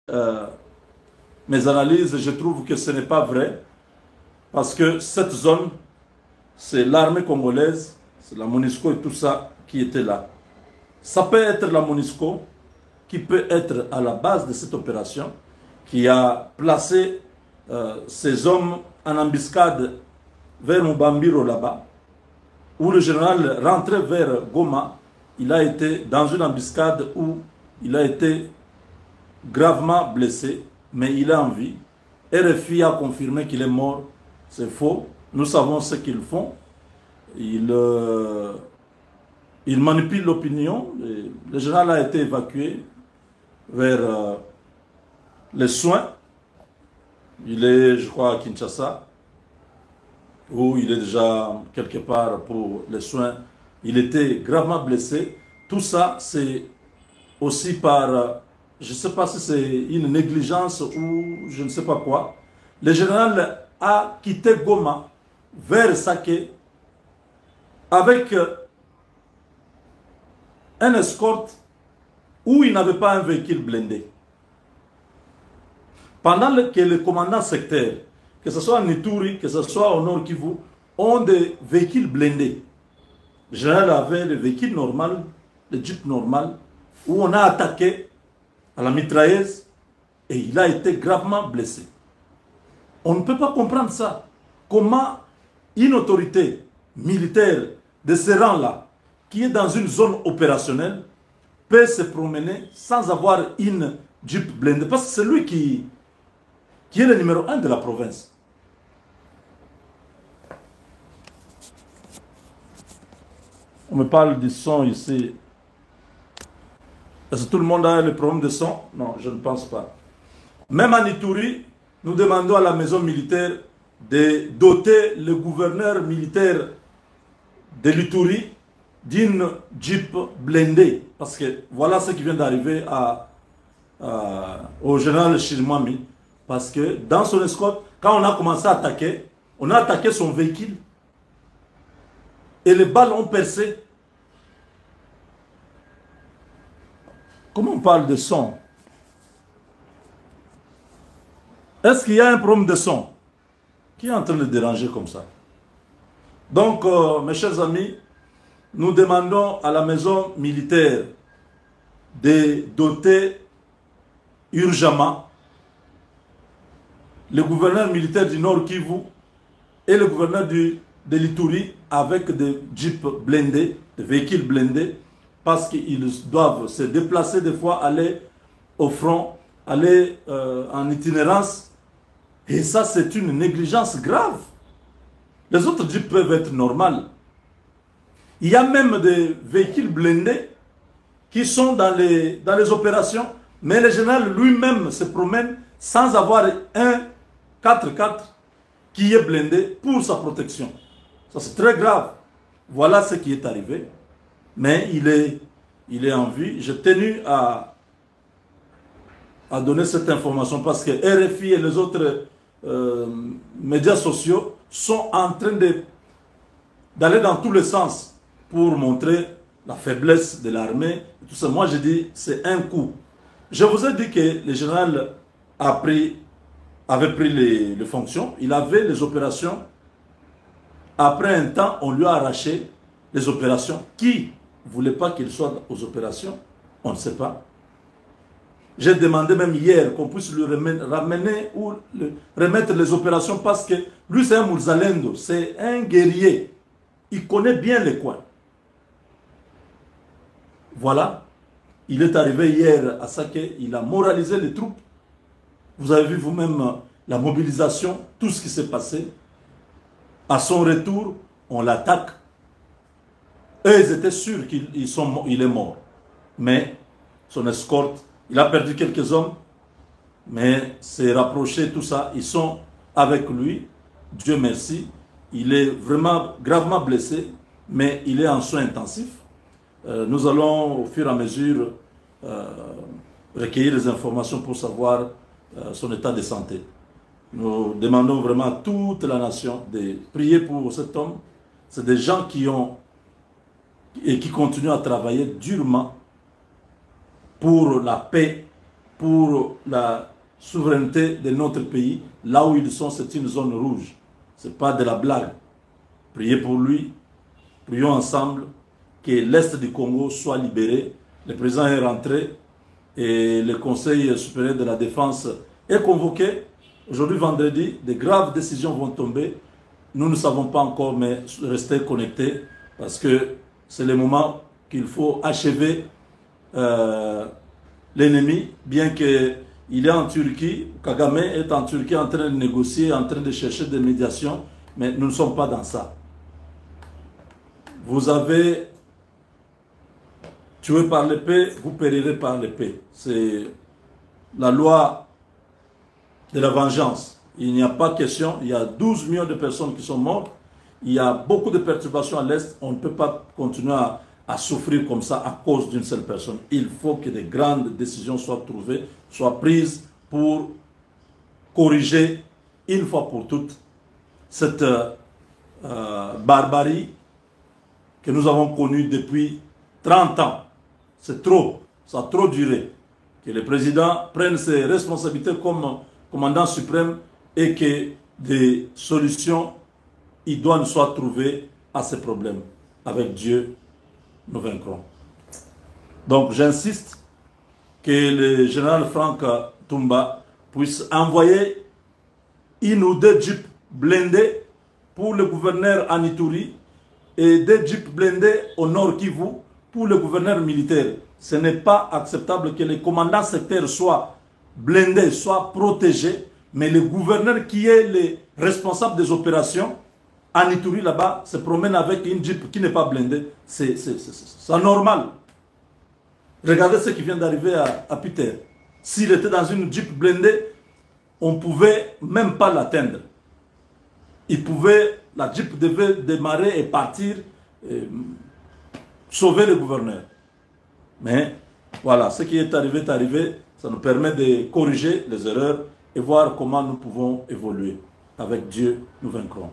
euh, mes analyses, je trouve que ce n'est pas vrai. Parce que cette zone, c'est l'armée congolaise, c'est la MONUSCO et tout ça qui était là. Ça peut être la MONUSCO qui peut être à la base de cette opération, qui a placé ces hommes en embuscade vers Mubambiro là-bas, où le général rentrait vers Goma. Il a été dans une embuscade où il a été gravement blessé, mais il est en vie. RFI a confirmé qu'il est mort. C'est faux. Nous savons ce qu'ils font. Ils manipulent l'opinion. Le général a été évacué vers les soins. Il est, je crois, à Kinshasa, où il est déjà quelque part pour les soins. Il était gravement blessé. Tout ça, c'est aussi par, je ne sais pas si c'est une négligence ou je ne sais pas quoi. Le général a quitté Goma vers Saké avec un escorte où il n'avait pas un véhicule blindé. Pendant que les commandants sectaires, que ce soit en Ituri, que ce soit au Nord Kivu, ont des véhicules blindés. Le général avait le véhicule normal, le jeep normal, où on a attaqué à la mitrailleuse et il a été gravement blessé. On ne peut pas comprendre ça. Comment une autorité militaire de ce rang-là, qui est dans une zone opérationnelle, peut se promener sans avoir une jeep blindée. Parce que c'est lui qui est le numéro 1 de la province. On me parle du son ici. Est-ce que tout le monde a le problème de son? Non, je ne pense pas. Même en Ituri, nous demandons à la maison militaire de doter le gouverneur militaire de l'Ituri d'une jeep blindée. Parce que voilà ce qui vient d'arriver au général Chirimwami. Parce que dans son escorte, quand on a commencé à attaquer, on a attaqué son véhicule. Et les balles ont percé. Comment on parle de son? Est-ce qu'il y a un problème de son? Qui est en train de déranger comme ça? Donc, mes chers amis, nous demandons à la maison militaire de doter urgemment le gouverneur militaire du Nord Kivu et le gouverneur de l'Ituri avec des jeeps blindés, des véhicules blindés, parce qu'ils doivent se déplacer des fois, aller au front, aller en itinérance. Et ça, c'est une négligence grave. Les autres jeeps peuvent être normales. Il y a même des véhicules blindés qui sont dans les opérations, mais le général lui-même se promène sans avoir un 4x4 qui est blindé pour sa protection. Ça, c'est très grave. Voilà ce qui est arrivé. Mais il est en vie. J'ai tenu à donner cette information parce que RFI et les autres médias sociaux sont en train d'aller dans tous les sens pour montrer la faiblesse de l'armée. Tout ça. Moi, je dis, c'est un coup. Je vous ai dit que le général avait pris les fonctions. Il avait les opérations. Après un temps, on lui a arraché les opérations. Qui ne voulait pas qu'il soit aux opérations? On ne sait pas. J'ai demandé même hier qu'on puisse lui ramener ou remettre les opérations parce que lui, c'est un Mouzalendo, c'est un guerrier. Il connaît bien les coins. Voilà. Il est arrivé hier à Saké, il a moralisé les troupes. Vous avez vu vous-même la mobilisation, tout ce qui s'est passé. À son retour, on l'attaque. Eux, ils étaient sûrs qu'il est mort. Mais son escorte, il a perdu quelques hommes, mais s'est rapproché, tout ça. Ils sont avec lui. Dieu merci. Il est vraiment gravement blessé, mais il est en soins intensifs. Nous allons, au fur et à mesure, recueillir les informations pour savoir son état de santé. Nous demandons vraiment à toute la nation de prier pour cet homme. C'est des gens qui ont et qui continuent à travailler durement pour la paix pour la souveraineté de notre pays. Là où ils sont, c'est une zone rouge. Ce n'est pas de la blague. Priez pour lui. Prions ensemble que l'Est du Congo soit libéré. Le président est rentré et le Conseil supérieur de la défense est convoqué. Aujourd'hui, vendredi, de graves décisions vont tomber. Nous ne savons pas encore, mais restez connectés parce que c'est le moment qu'il faut achever l'ennemi, bien qu'il est en Turquie. Kagame est en Turquie en train de négocier, en train de chercher des médiations, mais nous ne sommes pas dans ça. Vous avez tué par l'épée, vous périrez par l'épée. C'est la loi de la vengeance. Il n'y a pas question, il y a 12 millions de personnes qui sont mortes, il y a beaucoup de perturbations à l'Est, on ne peut pas continuer à souffrir comme ça à cause d'une seule personne. Il faut que des grandes décisions soient trouvées, soient prises pour corriger une fois pour toutes cette barbarie que nous avons connue depuis 30 ans. C'est trop, ça a trop duré. Que le président prenne ses responsabilités comme commandant suprême et que des solutions idoines soient trouvées à ces problèmes. Avec Dieu, nous vaincrons. Donc j'insiste que le général Franck Toumba puisse envoyer une ou deux jeeps blindés pour le gouverneur Anitouri et des jeeps blindés au nord Kivu pour le gouverneur militaire. Ce n'est pas acceptable que les commandants sectaires soient blindés, soient protégés, mais le gouverneur qui est le responsable des opérations, Anitouri là-bas, se promène avec une jeep qui n'est pas blindée. C'est normal. Regardez ce qui vient d'arriver à Peter. S'il était dans une jeep blindée, on ne pouvait même pas l'atteindre. La jeep devait démarrer et partir, sauver le gouverneur. Mais voilà, ce qui est arrivé, ça nous permet de corriger les erreurs et voir comment nous pouvons évoluer. Avec Dieu, nous vaincrons.